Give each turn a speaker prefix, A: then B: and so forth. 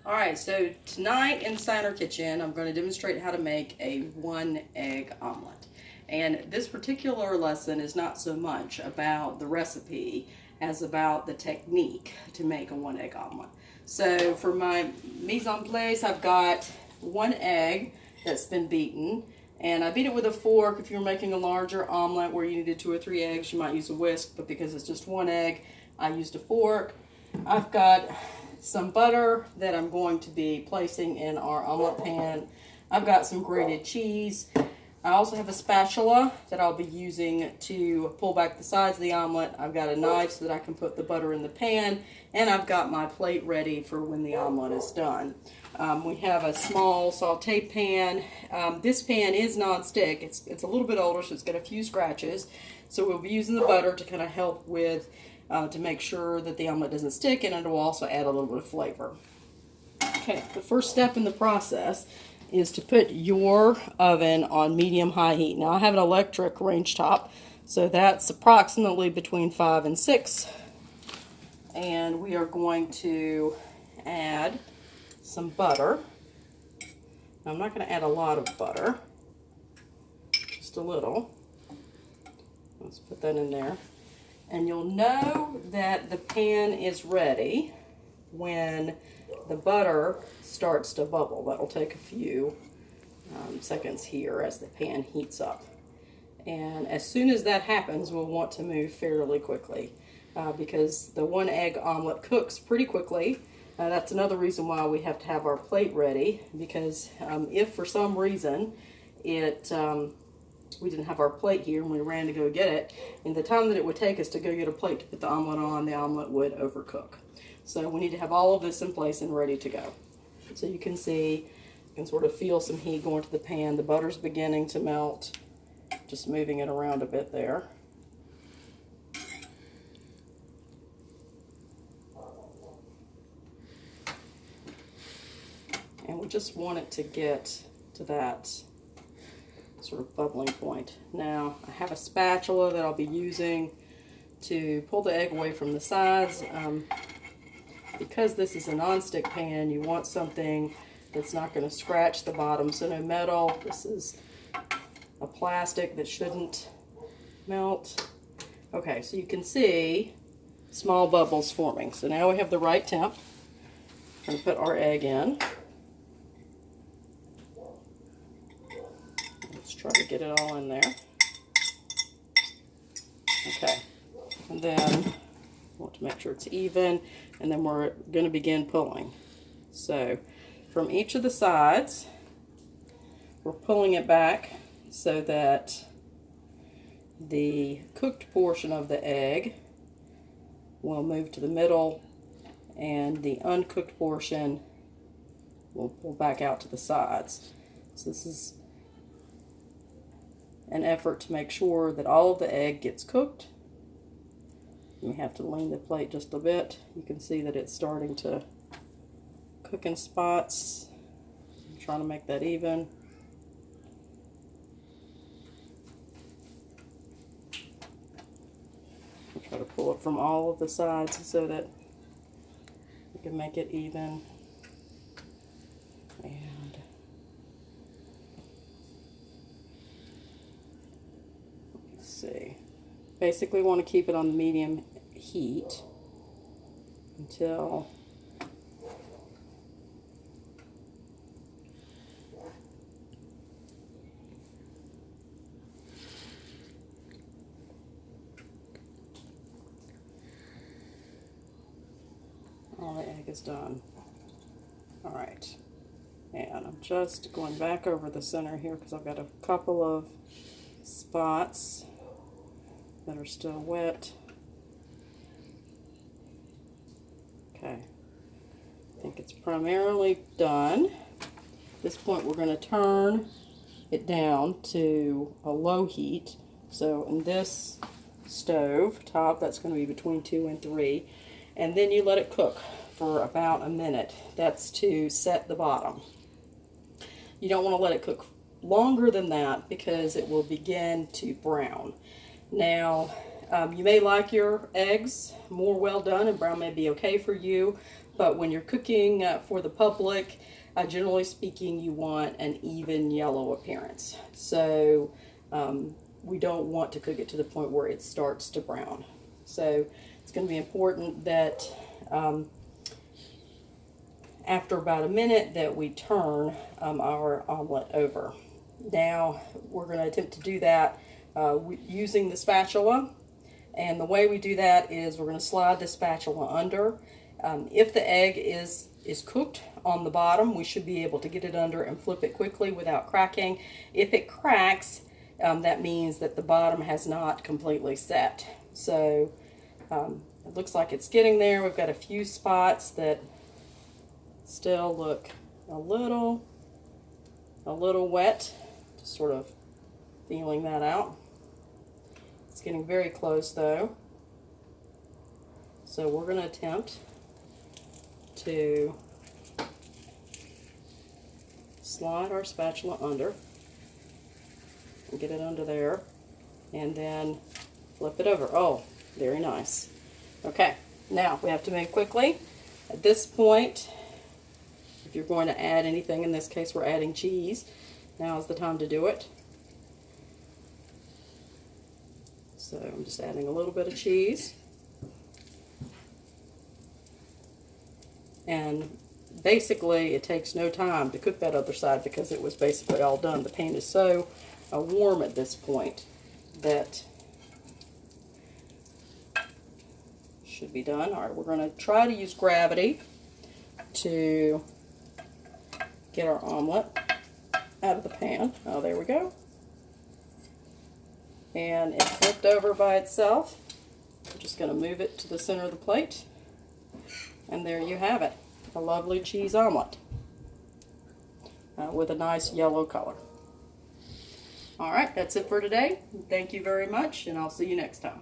A: Alright, so tonight inside our kitchen, I'm going to demonstrate how to make a 1-egg omelet. And this particular lesson is not so much about the recipe as about the technique to make a 1-egg omelet. So for my mise en place, I've got 1 egg that's been beaten. And I beat it with a fork. If you're making a larger omelet where you needed 2 or 3 eggs, you might use a whisk. But because it's just 1 egg, I used a fork. I've got some butter that I'm going to be placing in our omelet pan. I've got some grated cheese. I also have a spatula that I'll be using to pull back the sides of the omelet. I've got a knife so that I can put the butter in the pan, and I've got my plate ready for when the omelet is done. We have a small saute pan. This pan is non-stick. It's a little bit older, so it's got a few scratches. So we'll be using the butter to kind of help with to make sure that the omelet doesn't stick, and it will also add a little bit of flavor. Okay, the first step in the process is to put your oven on medium-high heat. Now I have an electric range top, so that's approximately between 5 and 6. And we are going to add some butter. Now, I'm not going to add a lot of butter, just a little. Let's put that in there. And you'll know that the pan is ready when the butter starts to bubble. That'll take a few seconds here as the pan heats up. And as soon as that happens, we'll want to move fairly quickly because the 1-egg omelet cooks pretty quickly. That's another reason why we have to have our plate ready, because if for some reason we didn't have our plate here and we ran to go get it, and the time that it would take us to go get a plate to put the omelet on, the omelet would overcook. So we need to have all of this in place and ready to go. So you can see, you can sort of feel some heat going to the pan. The butter's beginning to melt, just moving it around a bit there. And we just want it to get to that sort of bubbling point. Now, I have a spatula that I'll be using to pull the egg away from the sides. Because this is a non-stick pan, you want something that's not going to scratch the bottom. So no metal. This is a plastic that shouldn't melt. Okay, so you can see small bubbles forming. So now we have the right temp. I'm going to put our egg in. Let's try to get it all in there. Okay, and then I want to make sure it's even, and then we're going to begin pulling. So from each of the sides, we're pulling it back so that the cooked portion of the egg will move to the middle, and the uncooked portion will pull back out to the sides. So this is an effort to make sure that all of the egg gets cooked. You have to lean the plate just a bit. You can see that it's starting to cook in spots. I'm trying to make that even. I'll try to pull it from all of the sides so that you can make it even. And let's see. Basically want to keep it on the medium heat until all the egg is done. All right, and I'm just going back over the center here because I've got a couple of spots that are still wet. Okay, I think it's primarily done. At this point, we're going to turn it down to a low heat. So in this stove top, that's going to be between 2 and 3, and then you let it cook for about a minute. That's to set the bottom. You don't want to let it cook longer than that because it will begin to brown. Now, you may like your eggs more well done, and brown may be okay for you, but when you're cooking for the public, generally speaking, you want an even yellow appearance. So we don't want to cook it to the point where it starts to brown. So it's going to be important that after about a minute that we turn our omelet over. Now we're going to attempt to do that using the spatula, and the way we do that is we're going to slide the spatula under. If the egg is cooked on the bottom, we should be able to get it under and flip it quickly without cracking. If it cracks, that means that the bottom has not completely set. So it looks like it's getting there. We've got a few spots that still look a little wet. Just sort of feeling that out. It's getting very close though. So we're going to attempt to slide our spatula under and get it under there, and then flip it over. Oh, very nice. Okay, now we have to move quickly. At this point, if you're going to add anything, in this case we're adding cheese, now is the time to do it. So I'm just adding a little bit of cheese. And basically it takes no time to cook that other side because it was basically all done. The pan is so warm at this point that should be done. All right, we're going to try to use gravity to get our omelet out of the pan. Oh, there we go. And it flipped over by itself. I'm just going to move it to the center of the plate. And there you have it, a lovely cheese omelet with a nice yellow color. All right, that's it for today. Thank you very much, and I'll see you next time.